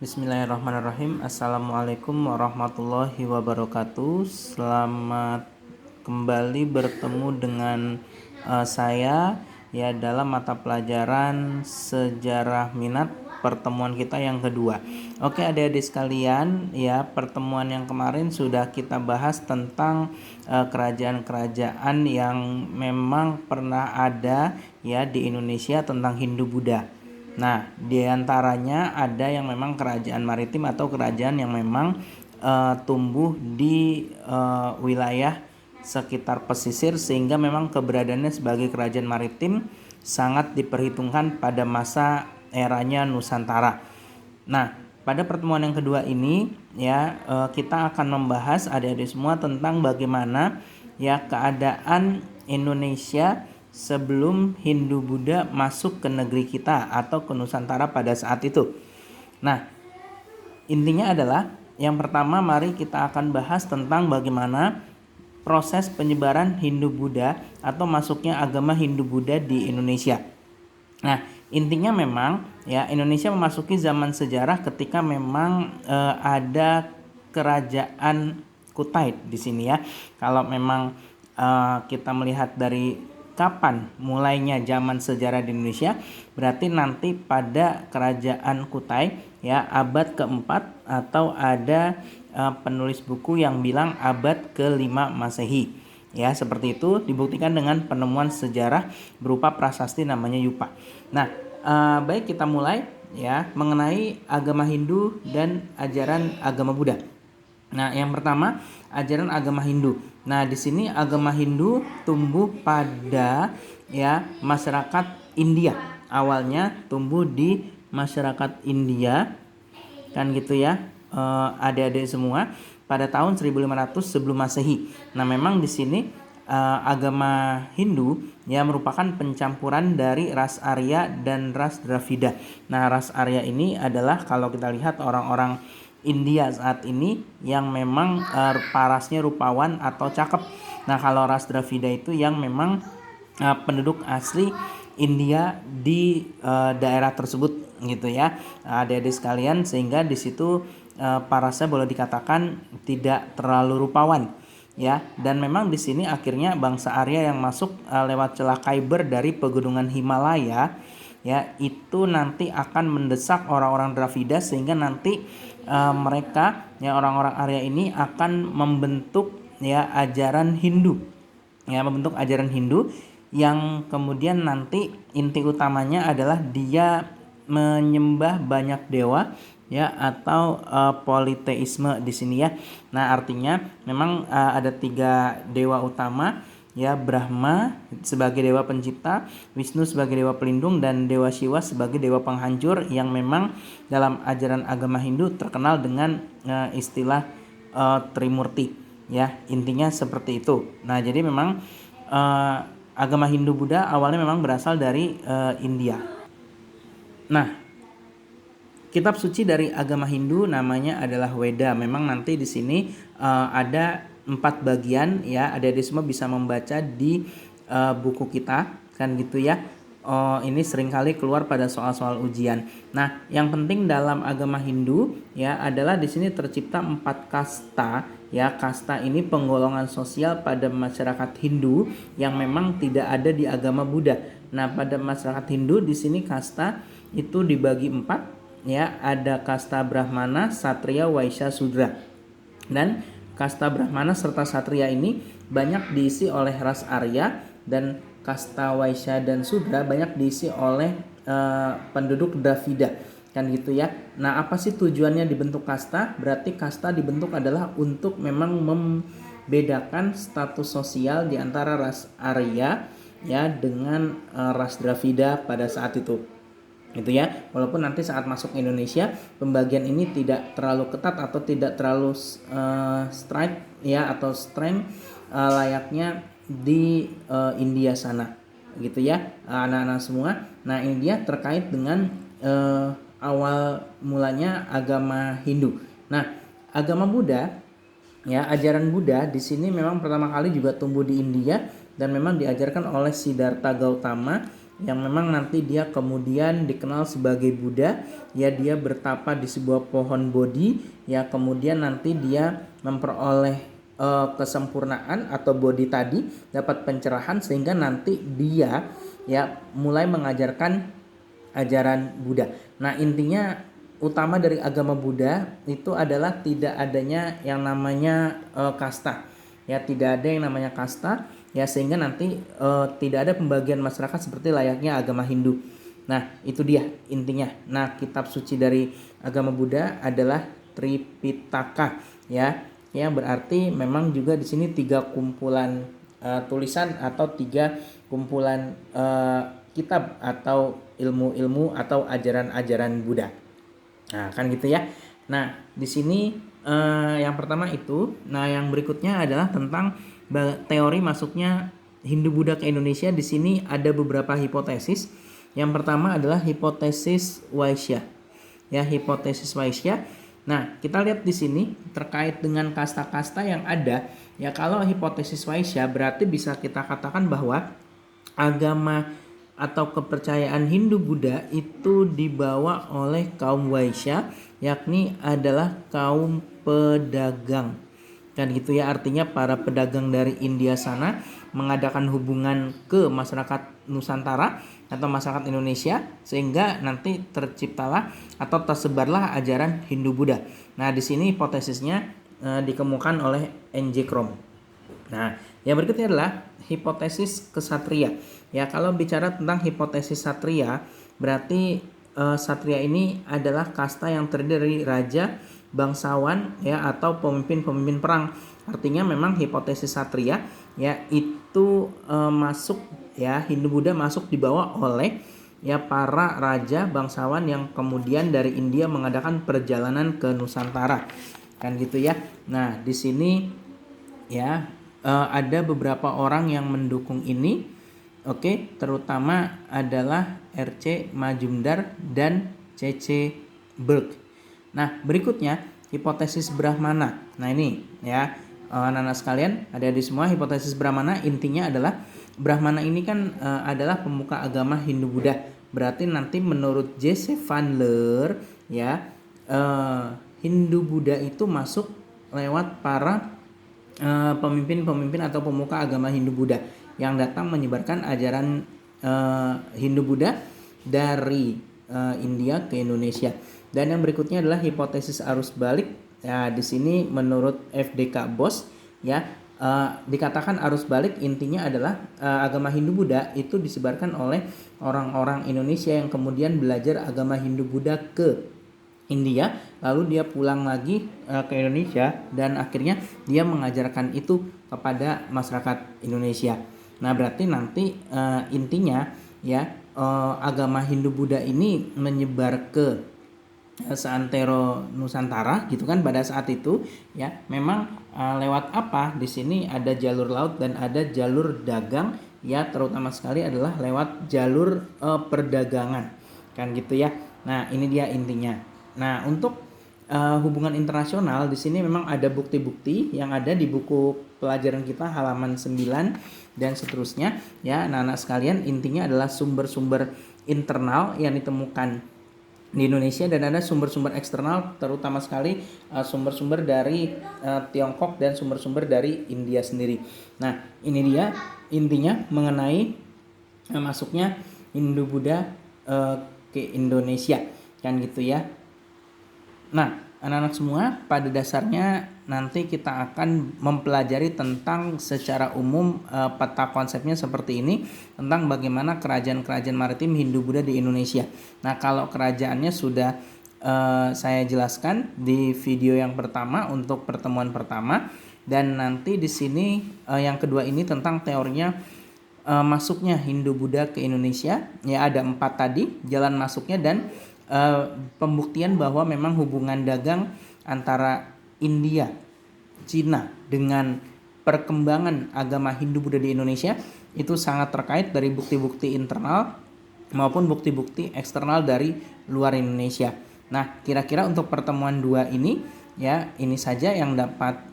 Bismillahirrahmanirrahim. Assalamualaikum warahmatullahi wabarakatuh. Selamat kembali bertemu dengan saya ya dalam mata pelajaran sejarah minat pertemuan kita yang kedua. Oke, adik-adik sekalian, ya pertemuan yang kemarin sudah kita bahas tentang kerajaan-kerajaan yang memang pernah ada ya di Indonesia tentang Hindu-Buddha. Nah, diantaranya ada yang memang kerajaan maritim atau kerajaan yang memang tumbuh di wilayah sekitar pesisir, sehingga memang keberadaannya sebagai kerajaan maritim sangat diperhitungkan pada masa eranya Nusantara. Nah, pada pertemuan yang kedua ini ya kita akan membahas adik-adik semua tentang bagaimana ya keadaan Indonesia sebelum Hindu-Buddha masuk ke negeri kita atau ke Nusantara pada saat itu. Nah, intinya adalah yang pertama mari kita akan bahas tentang bagaimana proses penyebaran Hindu-Buddha atau masuknya agama Hindu-Buddha di Indonesia. Nah, intinya memang ya Indonesia memasuki zaman sejarah ketika memang ada kerajaan Kutai di sini ya. Kalau memang kita melihat dari kapan mulainya zaman sejarah di Indonesia, berarti nanti pada kerajaan Kutai ya abad keempat, atau ada penulis buku yang bilang abad ke-5 Masehi. Ya, seperti itu dibuktikan dengan penemuan sejarah berupa prasasti namanya Yupa. Nah, baik kita mulai ya mengenai agama Hindu dan ajaran agama Buddha. Nah, yang pertama ajaran agama Hindu. Nah, di sini agama Hindu tumbuh pada ya masyarakat India. Awalnya tumbuh di masyarakat India, kan gitu ya, adik-adik semua, pada tahun 1500 sebelum Masehi. Nah, memang di sini agama Hindu ya merupakan pencampuran dari ras Arya dan ras Dravida. Nah, ras Arya ini adalah kalau kita lihat orang-orang India saat ini yang memang parasnya rupawan atau cakep. Nah, kalau ras Dravida itu yang memang penduduk asli India di daerah tersebut gitu ya, adik-adik sekalian, sehingga di situ parasnya boleh dikatakan tidak terlalu rupawan ya. Dan memang di sini akhirnya bangsa Arya yang masuk lewat celah Khyber dari pegunungan Himalaya ya, itu nanti akan mendesak orang-orang Dravida, sehingga nanti mereka ya orang-orang Arya ini akan membentuk ya ajaran Hindu. Ya, membentuk ajaran Hindu yang kemudian nanti inti utamanya adalah dia menyembah banyak dewa ya, atau politeisme di sini ya. Nah, artinya memang ada 3 dewa utama ya, Brahma sebagai dewa pencipta, Wisnu sebagai dewa pelindung, dan Dewa Shiva sebagai dewa penghancur, yang memang dalam ajaran agama Hindu terkenal dengan istilah Trimurti ya. Intinya seperti itu. Nah, jadi memang agama Hindu Buddha awalnya memang berasal dari India. Nah, kitab suci dari agama Hindu namanya adalah Weda. Memang nanti di sini ada 4 bagian ya, adik-adik semua bisa membaca di buku kita kan gitu ya. Ini seringkali keluar pada soal-soal ujian. Nah, yang penting dalam agama Hindu ya adalah di sini tercipta 4 kasta ya. Kasta ini penggolongan sosial pada masyarakat Hindu yang memang tidak ada di agama Buddha. Nah, pada masyarakat Hindu di sini kasta itu dibagi 4 ya. Ada kasta Brahmana, Satria, Waisya, Sudra. Dan kasta Brahmana serta Satria ini banyak diisi oleh ras Arya, dan kasta Waisya dan Sudra banyak diisi oleh penduduk Dravida kan gitu ya. Nah, apa sih tujuannya dibentuk kasta? Berarti kasta dibentuk adalah untuk memang membedakan status sosial di antara ras Arya ya dengan ras Dravida pada saat itu gitu ya. Walaupun nanti saat masuk Indonesia pembagian ini tidak terlalu ketat atau tidak terlalu strict ya, atau strength layaknya di India sana gitu ya, anak-anak semua. Nah, ini dia terkait dengan awal mulanya agama Hindu. Nah, agama Buddha ya, ajaran Buddha di sini memang pertama kali juga tumbuh di India, dan memang diajarkan oleh Siddhartha Gautama yang memang nanti dia kemudian dikenal sebagai Buddha, ya dia bertapa di sebuah pohon bodhi, ya kemudian nanti dia memperoleh kesempurnaan atau bodhi tadi, dapat pencerahan sehingga nanti dia ya mulai mengajarkan ajaran Buddha. Nah, intinya utama dari agama Buddha itu adalah tidak adanya yang namanya kasta. Ya, tidak ada yang namanya kasta, ya sehingga nanti tidak ada pembagian masyarakat seperti layaknya agama Hindu. Nah, itu dia intinya. Nah, kitab suci dari agama Buddha adalah Tripitaka, ya. Ya, berarti memang juga di sini 3 kumpulan tulisan atau 3 kumpulan kitab atau ilmu-ilmu atau ajaran-ajaran Buddha. Nah, kan gitu ya. Nah, di sini yang pertama itu. Nah, yang berikutnya adalah tentang teori masuknya Hindu Buddha ke Indonesia. Di sini ada beberapa hipotesis. Yang pertama adalah hipotesis Vaishya. Ya, hipotesis Vaishya. Nah, kita lihat di sini terkait dengan kasta-kasta yang ada. Ya, kalau hipotesis Vaishya berarti bisa kita katakan bahwa agama atau kepercayaan Hindu Buddha itu dibawa oleh kaum Vaishya, yakni adalah kaum pedagang. Kan gitu ya, artinya para pedagang dari India sana mengadakan hubungan ke masyarakat Nusantara atau masyarakat Indonesia, sehingga nanti terciptalah atau tersebarlah ajaran Hindu Buddha. Nah, di sini hipotesisnya dikemukakan oleh N.J. Krom. Nah, yang berikutnya adalah hipotesis kesatria. Ya, kalau bicara tentang hipotesis satria, berarti satria ini adalah kasta yang terdiri dari raja, bangsawan, ya atau pemimpin-pemimpin perang. Artinya memang hipotesis satria ya itu masuk ya, Hindu Buddha masuk dibawa oleh ya para raja bangsawan yang kemudian dari India mengadakan perjalanan ke Nusantara. Kan gitu ya. Nah, di sini ya ada beberapa orang yang mendukung ini. Oke, terutama adalah R.C. Majumdar dan C.C. Burke. Nah, berikutnya hipotesis Brahmana. Nah, ini ya anak-anak sekalian, ada di semua hipotesis Brahmana intinya adalah Brahmana ini kan adalah pemuka agama Hindu Buddha. Berarti nanti menurut Jesse Van Leer ya Hindu Buddha itu masuk lewat para pemimpin-pemimpin atau pemuka agama Hindu Buddha yang datang menyebarkan ajaran Hindu Buddha dari India ke Indonesia. Dan yang berikutnya adalah hipotesis arus balik. Ya, di sini menurut FDK Bos ya dikatakan arus balik intinya adalah agama Hindu Buddha itu disebarkan oleh orang-orang Indonesia yang kemudian belajar agama Hindu Buddha ke India, lalu dia pulang lagi ke Indonesia dan akhirnya dia mengajarkan itu kepada masyarakat Indonesia. Nah, berarti nanti intinya ya agama Hindu Buddha ini menyebar ke seantero Nusantara gitu kan pada saat itu ya. Memang lewat apa? Di sini ada jalur laut dan ada jalur dagang ya, terutama sekali adalah lewat jalur perdagangan. Kan gitu ya. Nah, ini dia intinya. Nah, untuk hubungan internasional di sini memang ada bukti-bukti yang ada di buku pelajaran kita halaman 9 dan seterusnya ya. Anak-anak sekalian, intinya adalah sumber-sumber internal yang ditemukan di Indonesia dan ada sumber-sumber eksternal, terutama sekali sumber-sumber dari Tiongkok dan sumber-sumber dari India sendiri. Nah, ini dia intinya mengenai masuknya Hindu Buddha ke Indonesia, kan gitu ya. Nah, anak-anak semua, pada dasarnya nanti kita akan mempelajari tentang secara umum peta konsepnya seperti ini, tentang bagaimana kerajaan-kerajaan maritim Hindu Buddha di Indonesia. Nah, kalau kerajaannya sudah saya jelaskan di video yang pertama untuk pertemuan pertama, dan nanti di sini yang kedua ini tentang teorinya masuknya Hindu Buddha ke Indonesia. Ya, ada 4 tadi jalan masuknya dan pembuktian bahwa memang hubungan dagang antara India, Cina dengan perkembangan agama Hindu Buddha di Indonesia itu sangat terkait dari bukti-bukti internal maupun bukti-bukti eksternal dari luar Indonesia. Nah, kira-kira untuk pertemuan 2 ini ya, ini saja yang dapat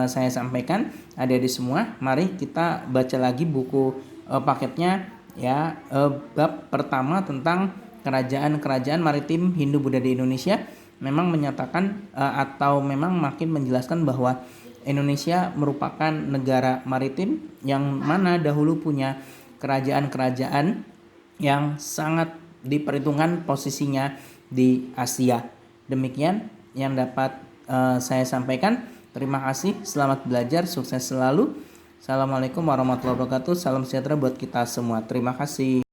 saya sampaikan. Adik-adik semua, mari kita baca lagi buku paketnya ya. Bab pertama tentang kerajaan-kerajaan maritim Hindu-Buddha di Indonesia memang menyatakan atau memang makin menjelaskan bahwa Indonesia merupakan negara maritim yang mana dahulu punya kerajaan-kerajaan yang sangat diperhitungkan posisinya di Asia. Demikian yang dapat saya sampaikan. Terima kasih, selamat belajar, sukses selalu. Assalamualaikum warahmatullahi wabarakatuh. Salam sejahtera buat kita semua. Terima kasih.